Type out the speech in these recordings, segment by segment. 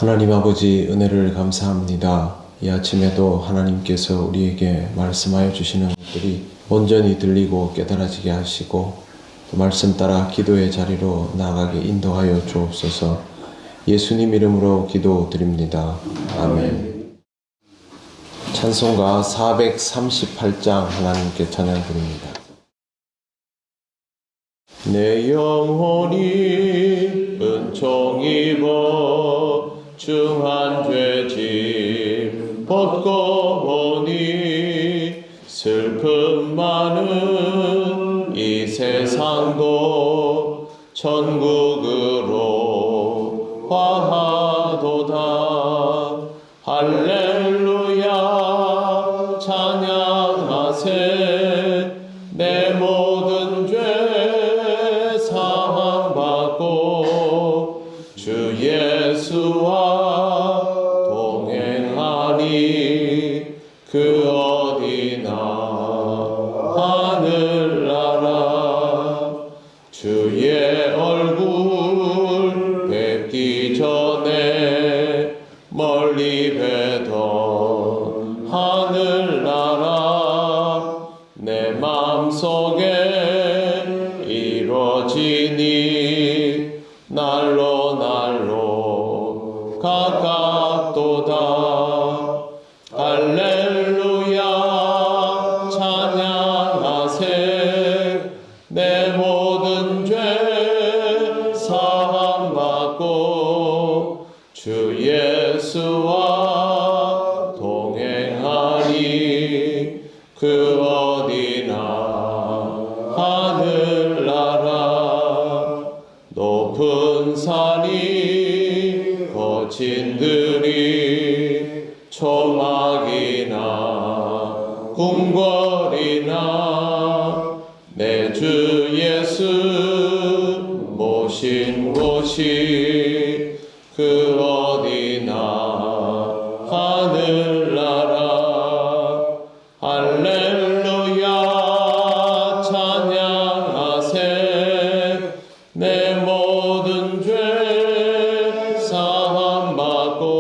하나님 아버지 은혜를 감사합니다. 이 아침에도 하나님께서 우리에게 말씀하여 주시는 것들이 온전히 들리고 깨달아지게 하시고 또 말씀 따라 기도의 자리로 나아가게 인도하여 주옵소서. 예수님 이름으로 기도드립니다. 아멘. 찬송가 438장 하나님께 찬양드립니다. 내 영혼이 은총 입어 중한 죄짐 벗고 보니 슬픔 많은 이 세상도 천국으로 화하도다. 할렐루야 찬양하세. 내 모든 죄 사함받고 주 예수와 동행하니 그 어디나 하늘나라. 주의 얼굴 뵙기 전에 멀리 뵈던 하늘나라 내 맘속에 이루어지니 날로 날로 가깝도다. 할렐루야 찬양하세. 내 모든 죄 사함받고 주 예수와 동행하니 그 어디나 하늘나라. 높은 산이 거친 들이 초막이나 궁궐이나 내 주 예수 모신 곳이 그 어디나 하늘나라. 할렐루야 찬양하세. 내 모든 죄 사함받고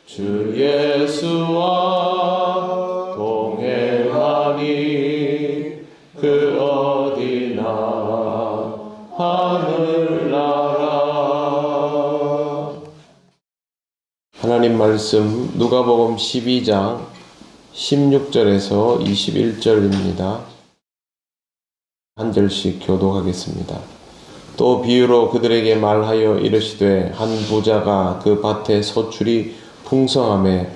주 예수와 동행하니 그 어디나 하늘나라. 하나님 말씀 누가복음 12장 16절에서 21절입니다. 한 절씩 교독하겠습니다. 또 비유로 그들에게 말하여 이르시되 한 부자가 그 밭에 소출이 풍성하매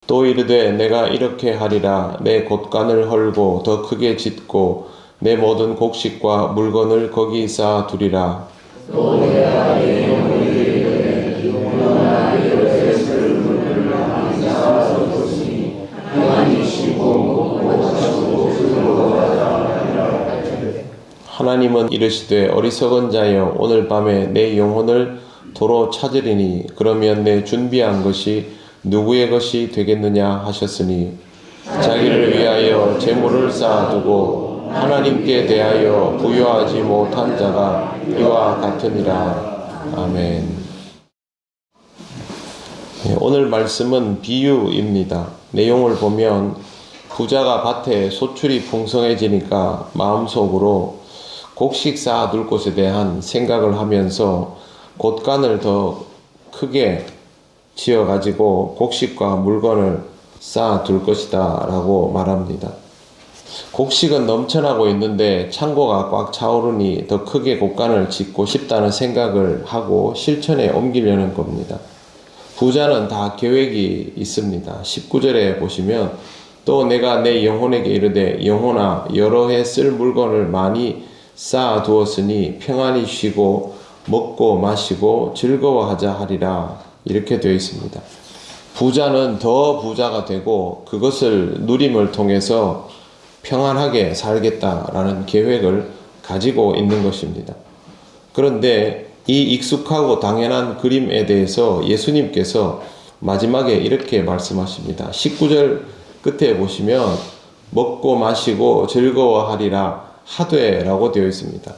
또 이르되 내가 이렇게 하리라. 내 곳간을 헐고 더 크게 짓고 내 모든 곡식과 물건을 거기 쌓아 두리라. 또 내가 내 영혼을 이르되 영혼아 이르되 슬픔을 많이 쌓아서 뒀으니 하나님 쉬고 먹고 마시고 즐거워하라. 하나님은 이르시되 어리석은 자여 오늘 밤에 내 영혼을 도로 찾으리니 그러면 내 준비한 것이 누구의 것이 되겠느냐 하셨으니 자기를 위하여 재물을 쌓아두고 하나님께 대하여 부여하지 못한 자가 이와 같으니라. 아멘. 오늘 말씀은 비유입니다. 내용을 보면 부자가 밭에 소출이 풍성해지니까 마음속으로 곡식 쌓아둘 곳에 대한 생각을 하면서 곳간을 더 크게 지어가지고 곡식과 물건을 쌓아둘 것이다 라고 말합니다. 곡식은 넘쳐나고 있는데 창고가 꽉 차오르니 더 크게 곡간을 짓고 싶다는 생각을 하고 실천에 옮기려는 겁니다. 부자는 다 계획이 있습니다. 19절에 보시면 또 내가 내 영혼에게 이르되 영혼아 여러 해 쓸 물건을 많이 쌓아 두었으니 평안히 쉬고 먹고 마시고 즐거워하자 하리라. 이렇게 되어 있습니다. 부자는 더 부자가 되고 그것을 누림을 통해서 평안하게 살겠다라는 계획을 가지고 있는 것입니다. 그런데 이 익숙하고 당연한 그림에 대해서 예수님께서 마지막에 이렇게 말씀하십니다. 19절 끝에 보시면 먹고 마시고 즐거워하리라 하되라고 되어 있습니다.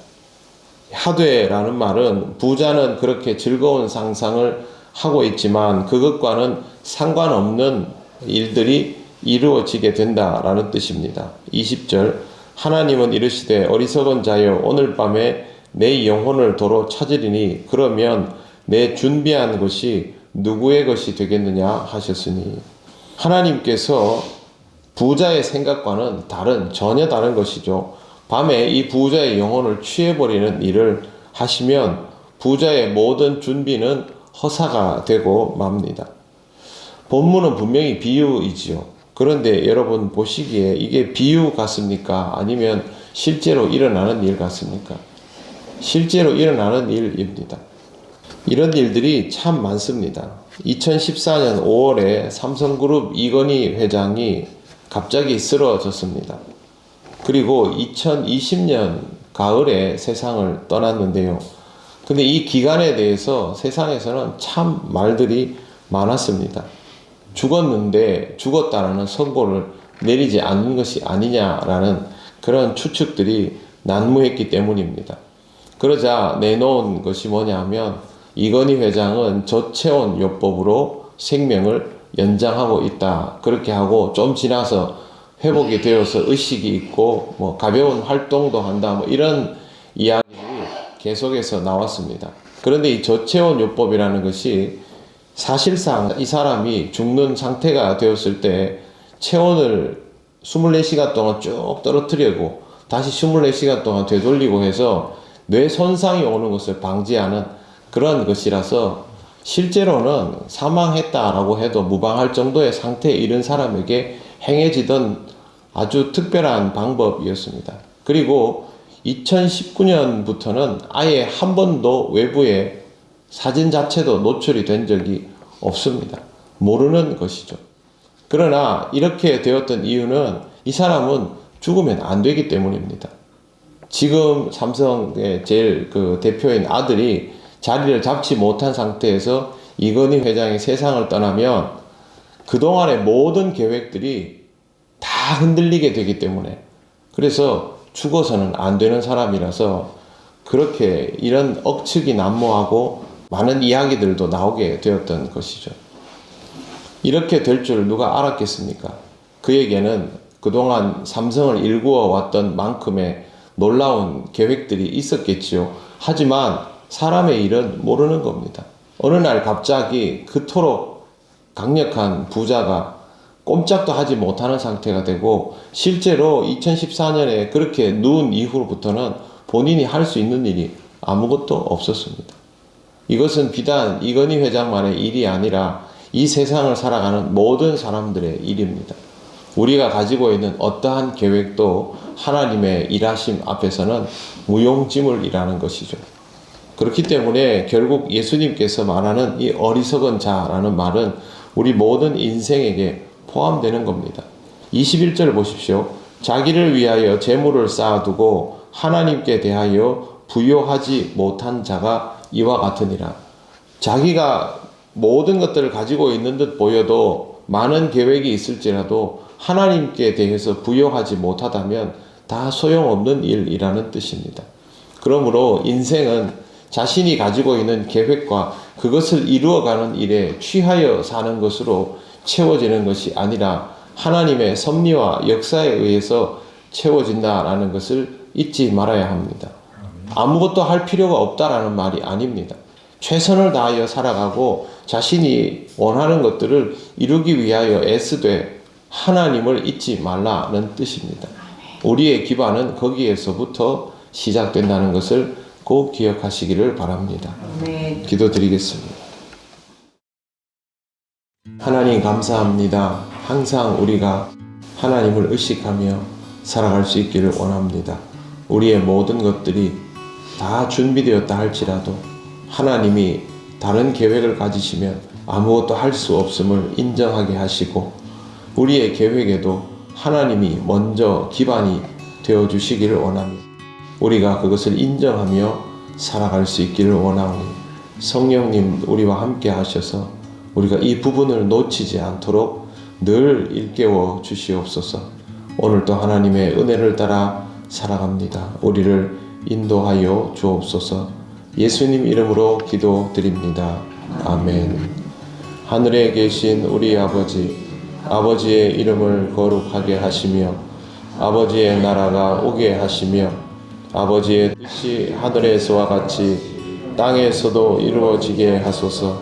하되라는 말은 부자는 그렇게 즐거운 상상을 하고 있지만 그것과는 상관없는 일들이 이루어지게 된다라는 뜻입니다. 20절 하나님은 이르시되 어리석은 자여 오늘 밤에 내 영혼을 도로 찾으리니 그러면 내 준비한 것이 누구의 것이 되겠느냐 하셨으니 하나님께서 부자의 생각과는 전혀 다른 것이죠. 밤에 이 부자의 영혼을 취해버리는 일을 하시면 부자의 모든 준비는 허사가 되고 맙니다. 본문은 분명히 비유이지요. 그런데 여러분 보시기에 이게 비유 같습니까? 아니면 실제로 일어나는 일 같습니까? 실제로 일어나는 일입니다. 이런 일들이 참 많습니다. 2014년 5월에 삼성그룹 이건희 회장이 갑자기 쓰러졌습니다. 그리고 2020년 가을에 세상을 떠났는데요. 근데 이 기간에 대해서 세상에서는 참 말들이 많았습니다. 죽었는데 죽었다라는 선고를 내리지 않는 것이 아니냐라는 그런 추측들이 난무했기 때문입니다. 그러자 내놓은 것이 뭐냐면 이건희 회장은 저체온 요법으로 생명을 연장하고 있다. 그렇게 하고 좀 지나서 회복이 되어서 의식이 있고 뭐 가벼운 활동도 한다. 뭐 이런 이야기들이 계속해서 나왔습니다. 그런데 이 저체온 요법이라는 것이 사실상 이 사람이 죽는 상태가 되었을 때 체온을 24시간 동안 쭉 떨어뜨리고 다시 24시간 동안 되돌리고 해서 뇌 손상이 오는 것을 방지하는 그런 것이라서 실제로는 사망했다라고 해도 무방할 정도의 상태에 이른 사람에게 행해지던 아주 특별한 방법이었습니다. 그리고 2019년부터는 아예 한 번도 외부에 사진 자체도 노출이 된 적이 없습니다. 모르는 것이죠. 그러나 이렇게 되었던 이유는 이 사람은 죽으면 안 되기 때문입니다. 지금 삼성의 제일 대표인 아들이 자리를 잡지 못한 상태에서 이건희 회장이 세상을 떠나면 그동안의 모든 계획들이 다 흔들리게 되기 때문에 그래서 죽어서는 안 되는 사람이라서 그렇게 이런 억측이 난무하고 많은 이야기들도 나오게 되었던 것이죠. 이렇게 될 줄 누가 알았겠습니까? 그에게는 그동안 삼성을 일구어 왔던 만큼의 놀라운 계획들이 있었겠지요. 하지만 사람의 일은 모르는 겁니다. 어느 날 갑자기 그토록 강력한 부자가 꼼짝도 하지 못하는 상태가 되고 실제로 2014년에 그렇게 누운 이후로부터는 본인이 할 수 있는 일이 아무것도 없었습니다. 이것은 비단 이건희 회장만의 일이 아니라 이 세상을 살아가는 모든 사람들의 일입니다. 우리가 가지고 있는 어떠한 계획도 하나님의 일하심 앞에서는 무용지물이라는 것이죠. 그렇기 때문에 결국 예수님께서 말하는 이 어리석은 자라는 말은 우리 모든 인생에게 포함되는 겁니다. 21절 보십시오. 자기를 위하여 재물을 쌓아두고 하나님께 대하여 부요하지 못한 자가 이와 같으니라. 자기가 모든 것들을 가지고 있는 듯 보여도 많은 계획이 있을지라도 하나님께 대해서 부요하지 못하다면 다 소용없는 일이라는 뜻입니다. 그러므로 인생은 자신이 가지고 있는 계획과 그것을 이루어가는 일에 취하여 사는 것으로 채워지는 것이 아니라 하나님의 섭리와 역사에 의해서 채워진다라는 것을 잊지 말아야 합니다. 아무것도 할 필요가 없다라는 말이 아닙니다. 최선을 다하여 살아가고 자신이 원하는 것들을 이루기 위하여 애쓰되 하나님을 잊지 말라는 뜻입니다. 우리의 기반은 거기에서부터 시작된다는 것을 꼭 기억하시기를 바랍니다. 네. 기도드리겠습니다. 하나님 감사합니다. 항상 우리가 하나님을 의식하며 살아갈 수 있기를 원합니다. 우리의 모든 것들이 다 준비되었다 할지라도 하나님이 다른 계획을 가지시면 아무것도 할 수 없음을 인정하게 하시고 우리의 계획에도 하나님이 먼저 기반이 되어 주시기를 원하며 우리가 그것을 인정하며 살아갈 수 있기를 원하오니 성령님 우리와 함께 하셔서 우리가 이 부분을 놓치지 않도록 늘 일깨워 주시옵소서. 오늘도 하나님의 은혜를 따라 살아갑니다. 우리를 인도하여 주옵소서. 예수님 이름으로 기도드립니다. 아멘. 하늘에 계신 우리 아버지, 아버지의 이름을 거룩하게 하시며 아버지의 나라가 오게 하시며 아버지의 뜻이 하늘에서와 같이 땅에서도 이루어지게 하소서.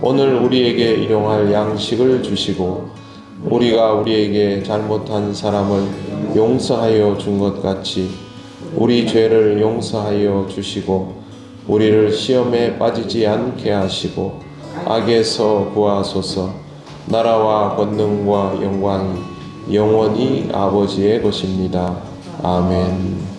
오늘 우리에게 일용할 양식을 주시고 우리가 우리에게 잘못한 사람을 용서하여 준 것 같이 우리 죄를 용서하여 주시고 우리를 시험에 빠지지 않게 하시고 악에서 구하소서. 나라와 권능과 영광이 영원히 아버지의 것입니다. 아멘.